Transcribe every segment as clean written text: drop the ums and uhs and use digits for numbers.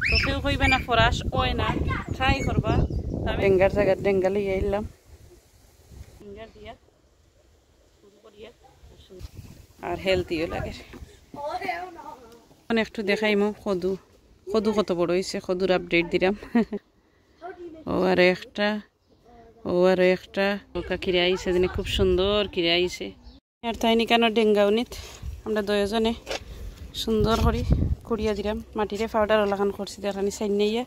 তো কেউ কইবে না ফরাস ওই না ট্রাই করবা ডেঙ্গার জায়গা ডেঙ্গা লইয়া এলাম ডেঙ্গার দিয়া আর হেলথিও লাগে একটু দেখাইমো কদু কদু কত বড় হয়েছে কদুর আপডেট দিলাম ও আর একটা ওকা কিরে আইছে দিনে খুব সুন্দর কিরে আইছে আর তাই নি কেন ডেঙ্গাউনিত আমরা দুজনে সুন্দর করে কুড়িয়া দিলাম মাটিরে পাউডার লাগান করছি দেখানি সাইন নিয়ে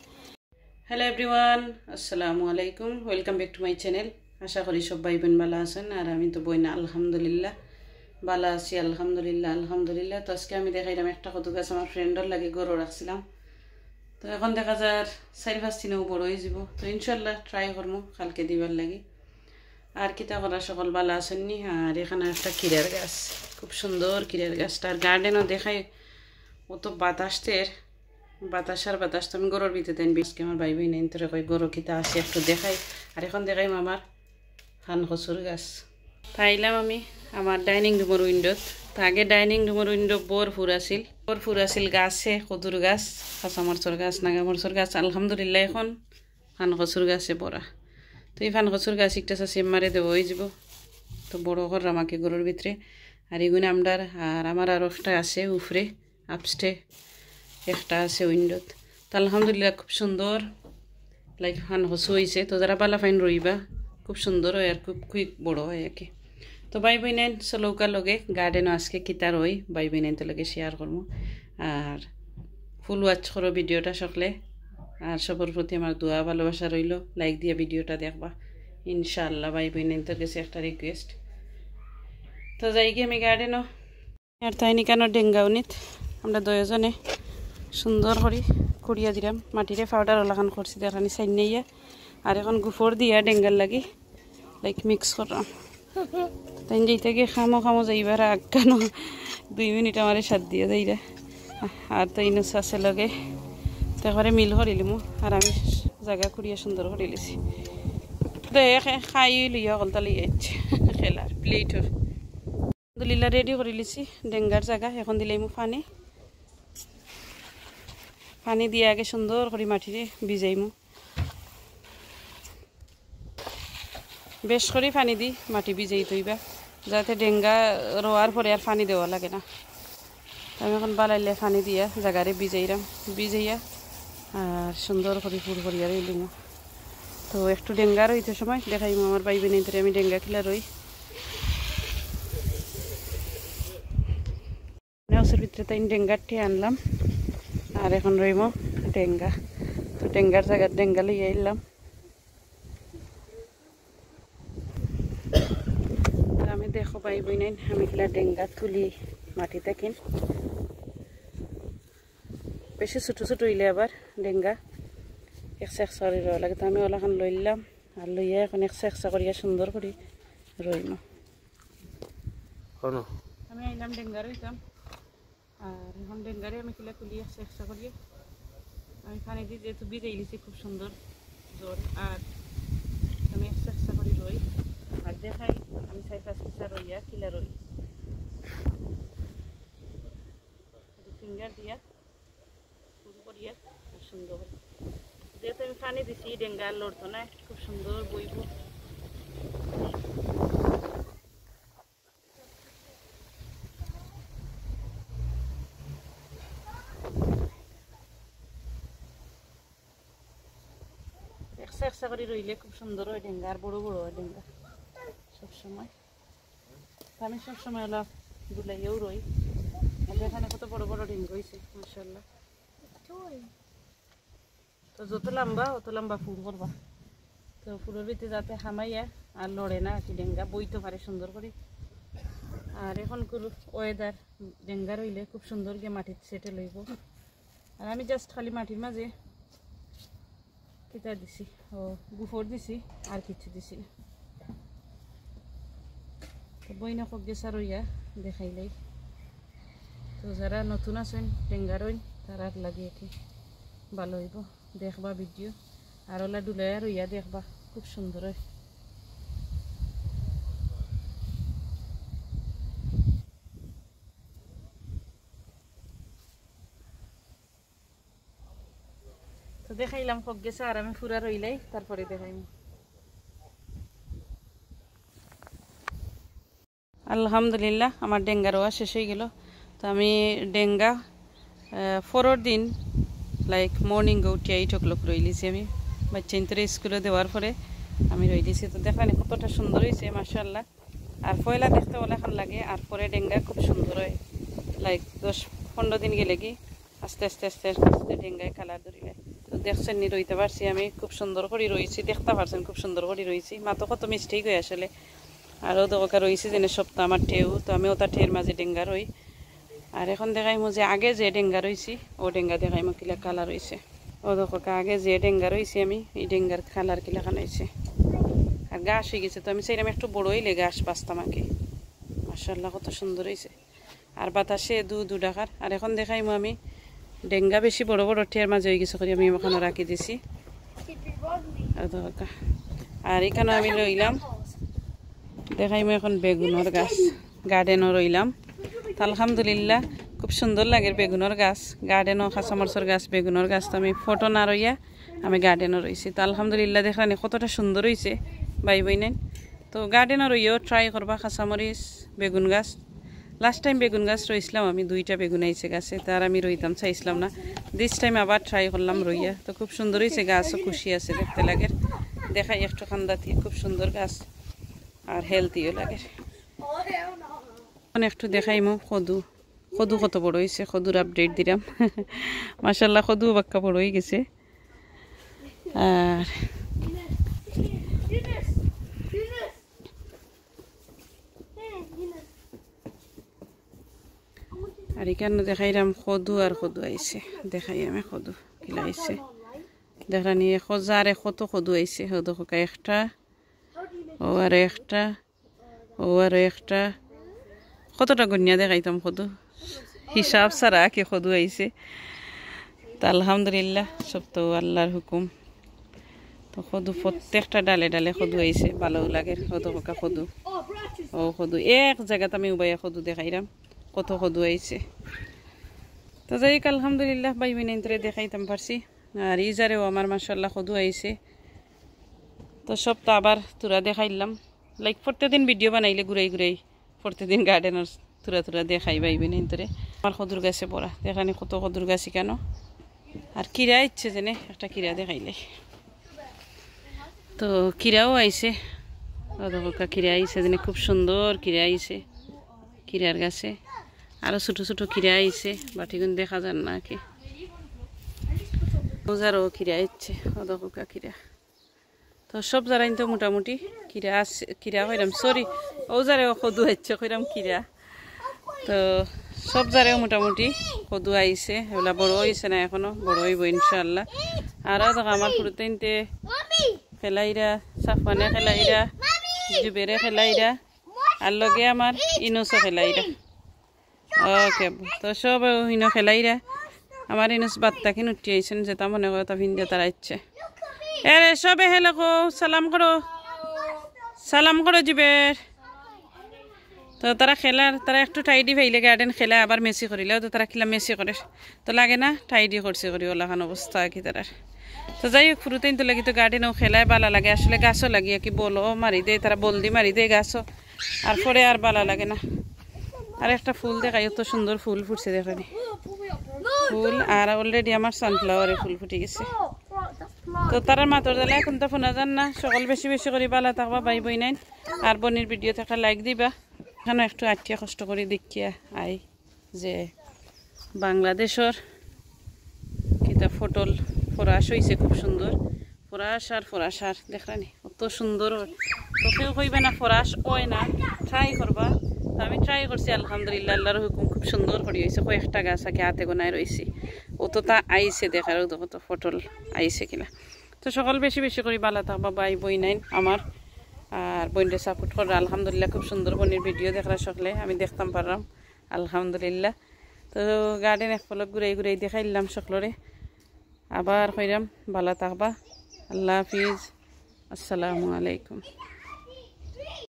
হ্যালো এভরিওয়ান আসসালামু আলাইকুম welcome back to my channel আশা করি সব ভাই বোন ভালো আছেন আর আমি তো বই না আলহামদুলিল্লাহ ভালো আছি আলহামদুলিল্লাহ তো আজকে আমি দেখাইলাম একটা কদু গাছ আমার ফ্রেন্ডর লাগে গরু রাখছিলাম তো এখন দেখা যায় 4-5 দিনেও বড় হয়ে যাব তো ইনশাল্লাহ ট্রাই করবো কালকে দিবার লাগে আর কিতা করা সকল ভালো আসেননি আর এখানে একটা কিরার গাছ খুব সুন্দর কিরার গাছটা আর গার্ডেনও দেখাই ও তো বাতাস তো আমি গরুর ভিতরে দেন বিশকে আমার ভাই বোন তোরে কই গরু কিতা আসে একটু দেখাই আর এখন দেখাইম আমার ফান কচুর গাছ পাইলাম আমি আমার ডাইনিং রুমের উইন্ডোত তো আগে ডাইনিং রুমের উইন্ডো ভরপুর আছিল গাছে কদুর গাছ কাঁচামরচর গাছ নাগামরচর গাছ আলহামদুলিল্লাহ এখন ফান কচুর গাছে পড়া তো এই ফান কচুর গাছ একটা সিম মারে দেবো হয়ে যাব তো বড় কর আমাকে গরুর ভিতরে আর এগুলো আমরার আর আমার আরও একটা আছে উফরে আপস্টে একটা আছে উইন্ডোত তো আলহামদুলিল্লাহ খুব সুন্দর লাইক ফান কচু হয়েছে তো যারা পালা ফাইন রইবা খুব সুন্দর হয় আর খুব কুইক বড় হয় আর কি তো ভাই বোনেন চলৌকার লগে গার্ডেনও আজকে কিতার হই ভাই বোনেন তো লগে শেয়ার করবো আর ফুল ওয়াচ করো ভিডিওটা সকলে আর সবার প্রতি আমার দোয়া ভালোবাসা রইল লাইক দিয়ে ভিডিওটা দেখবা ইনশাআল্লাহ ভাই বোনেন তোর কাছে একটা রিকোয়েস্ট তো যাই গিয়ে আমি গার্ডেনও আর তাই নি কেন ডেঙ্গাউনিত আমরা দুজনে সুন্দর করে কুড়িয়া দিলাম মাটিরে পাউডার লাগান করছি দেখানি সাইন নিয়ে আর এখন গুফর দিয়া ডেঙ্গার লাগি লাইক মিক্স করলাম তাই যেইটা গিয়ে খামো যাইবার আগানো 2 মিনিট আমার সাথ দিয়ে যাইরা আর তো ইনুস আছে লগে তো ঘরে মিল করিলিমু আর আমি জায়গা কুড়িয়া সুন্দর করে লিছি তো খাই লইয়া কলতা লইয়া খেলার প্লেটর আলহামদুলিল্লাহ রেডি করে লিছি ডেঙ্গার জায়গা এখন দিলাইমু পানি দিয়ে আগে সুন্দর করে মাটিরে ভিজাইমু বেশ করে পানি দি মাটি ভিজাই তৈবা যাতে ডেঙ্গা রোয়ার পরে আর পানি দেওয়া লাগে না আমি এখন বালাইলে পানি দিয়া জায়গারে ভিজাইয়া আর সুন্দর করে ফুল করিয়া রইলিমু তো একটু ডেঙ্গা রইতে সময় দেখাইমু আমার ভাই বোনের ধরে আমি ডেঙ্গা খেলা রই নেওসের ভিতরে তাই ডেঙ্গারটি আনলাম আর এখন রইম ডেঙ্গা তো ডেঙ্গার জায়গার ডেঙ্গা লইয়া এলাম আমি দেখো ভাই বোনেন আমি খেলা ডেঙ্গা তুলি মাটি থাকেন বেশি ছোটো হইলে আবার ডেঙ্গা একশা করে রোয়া লাগে তো আমি ওলাখান লইলাম আর লইয়া এখন একশা করিয়া সুন্দর করে রইম আমি আইলাম ডেঙ্গা রইতাম আর এখন ডেঙ্গারে আমি কিলা তুলি একশা করিয়া আমি পানি দিয়ে যেহেতু ভিজাই লিছি খুব সুন্দর জল আর আমি একশা করে রই আর দেখাই আমি 4-5 পিসা রইয়া কিলা রই ফিঙ্গার দিয়া শুরু করিয়া সুন্দর যেহেতু আমি পানি দিছি ডেঙ্গা লড়তো না খুব সুন্দর বইব একশা করে রইলে খুব সুন্দর হয় ডেঙ্গা আর বড় হয় ডেঙ্গা সবসময় আমি সবসময় ওলা দুলাইয়েও রই এখানে কত বড় ডেঙ্গা হয়েছে মাশাআল্লাহ তো যত লম্বা ফুল করবা তো ফুলের ভিতরে যাতে হামাইয়া আর লড়ে না কি ডেঙ্গা বইতে পারে সুন্দর করে আর এখন ওয়েদার ডেঙ্গা রইলে খুব সুন্দর গিয়ে মাটির সেটে লইব আর আমি জাস্ট খালি মাটির মাঝে কিতা দিছি ও গুফর দিছি আর কিছু দিছি না তো বইনা কক গেছা রইয়া দেখাইলাই তো যারা নতুন আছেন ডেঙ্গা রইন তারা লাগে কি ভালো হইব দেখবা ভিডিও আর ওলা ডুলাইয়া রইয়া দেখবা খুব সুন্দর হয় দেখাইলাম হোক গেছে আর আমি পুরা রইলাই তারপরে দেখাইম। আলহামদুলিল্লাহ আমার ডেঙ্গা রোয়া শেষ হয়ে গেল। তো আমি ডেঙ্গা 4 দিন লাইক মর্নিং উঠে 8 o'clock রইলিছি আমি বাচ্চা ইন্তরে স্কুলে দেওয়ার পরে আমি রইলিছি। তো দেখলানি কতটা সুন্দর হয়েছে মাশাআল্লাহ। আর পয়লা দেখতে বলে এখন লাগে আর পরে ডেঙ্গা খুব সুন্দর হয় লাইক 10-15 দিন গেলে কি আস্তে আস্তে আস্তে আস্তে ডেঙ্গায় কালার ধরিলে। তো দেখছেন নি রইতে পারছি আমি খুব সুন্দর করে রয়েছি, দেখতে পারছেন খুব সুন্দর করে রয়েছি। মা তো কত মিষ্টি হয়ে আসলে আরও দোকা রয়েছে যেন সপ্তাহ আমার ঠেউ। তো আমি ওটা ঠের মাঝে ডেঙ্গা রই। আর এখন দেখাইমো যে আগে যে ডেঙ্গা রয়েছি ও ডেঙ্গা দেখাইমো কিলা কালার হয়েছে। ও দোকা আগে যে ডেঙ্গা রয়েছি আমি এই ডেঙ্গার কালার কিলা খান হয়েছে। আর গাছ হয়ে গেছে তো আমি সেইরকম একটু বড় হইলে গাছ বাঁচতাম আগে। মাশাআল্লাহ কত সুন্দর হয়েছে আর বাতাসে দু ডাকার। আর এখন দেখাইমো আমি ডেঙ্গা বেশি বড় বড় ঠের মাঝে হয়ে গেছে করে আমি ওখানে রাখি দিছি। আর এখানে আমি রইলাম দেখাইমো এখন বেগুনের গাছ গার্ডেনও রইলাম। তো আলহামদুলিল্লাহ খুব সুন্দর লাগে বেগুনের গাছ গার্ডেনও কাঁচামরচর গাছ বেগুনের গাছ। তো আমি ফটো না রইয়া আমি গার্ডেনও রয়েছি। তো আলহামদুলিল্লাহ দেখলানি কতটা সুন্দর হয়েছে বাই বইনেন। তো গার্ডেনও রইও ট্রাই করবা কাঁচামরিচ বেগুন গাছ। লাস্ট টাইম বেগুন গাছ রইছিলাম আমি 2টা বেগুন আইছে গাছে তার আমি রইতাম চাইছিলাম না। দিস টাইম আবার ট্রাই করলাম রইয়া। তো খুব সুন্দর হয়েছে গাছও খুশি আছে দেখতে লাগে দেখাই একটু খান্দাতি খুব সুন্দর গাছ আর হেলথিও লাগে। একটু দেখাইমো কদু কত বড় হয়েছে কদুর আপডেট দিলাম। মাশাআল্লাহ কদু বাক্কা বড় হয়ে গেছে। আর এখানে দেখাইলাম কদু আর কদু আইছে দেখাই আমি কদু কিলা আইছে দেখানি 1000 কত কদু আইছে হদকা একটা ও আর একটা ও আর একটা কতটা গনিয়া দেখাইতাম কদু হিসাব ছাড়া কি কদু আইছে। তা আলহামদুলিল্লাহ সব তো আল্লাহর হুকুম। তো কদু প্রত্যেকটা ডালে ডালে কদু আইছে ভালো লাগে হদকা কদু ও কদু এক জায়গাতে আমি উবাইয়া কদু দেখাইলাম কত কদু আইছে। তো যাই হোক আলহামদুলিল্লাহ বাই বিনাইন্তরে দেখাইতাম পারছি। আর ইজারেও আমার মাশাআল্লাহ কদু আইছে। তো সব তো আবার তুরা দেখাইলাম লাইক প্রত্যেকদিন ভিডিও বানাইলে ঘুরাই ঘুরাই প্রত্যেকদিন গার্ডেনের তুরা দেখাই বাই বিনাইন্তরে। আমার কদুর গাছে পড়া দেখানি কত কদুর গাছ কেন আর কিরা ইচ্ছে যেনে একটা কিরা দেখাইলে। তো কিরাও আইছে অদকা কিরা আইছে যেনে খুব সুন্দর কিরা আইছে কিরার গাছে আরো ছোট ছোট কিরা আইছে বাটিগুন দেখা যান না কি ওজারও কিরা ইচ্ছে অদকা কিরা। তো সব যারা তো মোটামুটি কিরা আছে কিরা কইরাম সরি ওজারেও কদু হচ্ছে কইরাম কিরা। তো সব যারেও মোটামুটি কদু আইছে এগুলা বড় হয়েছে না এখনো বড় হইব ইনশাআল্লাহ। আর দেখো আমার পুরোতে খেলাইরা সাফানে খেলাইরা জুবেরে খেলাইরা আর লগে আমার ইনুসও খেলাইরা ওকে। তো সব ইনো খেলাইরা আমার ইনুস বাত্তাকে উঠি আইছেন যেটা মনে করো তা ভিন্দে তারা ইচ্ছে এরে সবে হেলে কো সালাম করো জুবের। তো তারা খেলার তারা একটু টাইডি ভাইলে গার্ডেন খেলা আবার মেসি করিলেও তো তারা খেলা মেসি করে তো লাগে না টাইডি করছে করি ওলাখান অবস্থা কি তারার। তো যাই হোক ফুরুতেই তো লাগি তো গার্ডেনও খেলায় বালা লাগে আসলে গাছও লাগিয়ে কি বলো মারি দেয় তারা বলদি মারি দেয় গাছও আর পরে আর বালা লাগে না। আর একটা ফুল দেখাই এত সুন্দর ফুল ফুটছে দেখানি ফুল আর অলরেডি আমার সানফ্লাওয়ারে ফুল ফুটে গেছে। তো তারার মাতর জ্বালা এখন তো ফোনা যান না সকল বেশি বেশি করে বালা থাকবা বাই বই নাই আর বনির ভিডিও থাকা লাইক দিবা। এখানে একটু আটিয়া কষ্ট করে দেখিয়া আই যে বাংলাদেশের কিতা ফটল ফরাস হয়েছে খুব সুন্দর ফরাস আর দেখলানি কত সুন্দর। তো কেউ কইবে না ফরাস ওই না ট্রাই করবা। তো আমি ট্রাই করছি আলহামদুলিল্লাহ আল্লাহর হুকুম খুব সুন্দর করে হয়েছে কয়েকটা গাছ আগে হাতে গোনায় রয়েছি ও তো তা আইছে দেখার কত ফটল আইছে কিনা। তো সকল বেশি বেশি করে বালা থাকবা বাই বই নাই আমার আর বইনটা সাপোর্ট করা আলহামদুলিল্লাহ খুব সুন্দর বনির ভিডিও দেখরা সকলে আমি দেখতাম পারলাম আলহামদুলিল্লাহ। তো গার্ডেন এক ফলক ঘুরাই ঘুরাই দেখাইলাম সকলরে আবার কইরাম বালা থাকবা আল্লাহ হাফিজ আসসালামু আলাইকুম।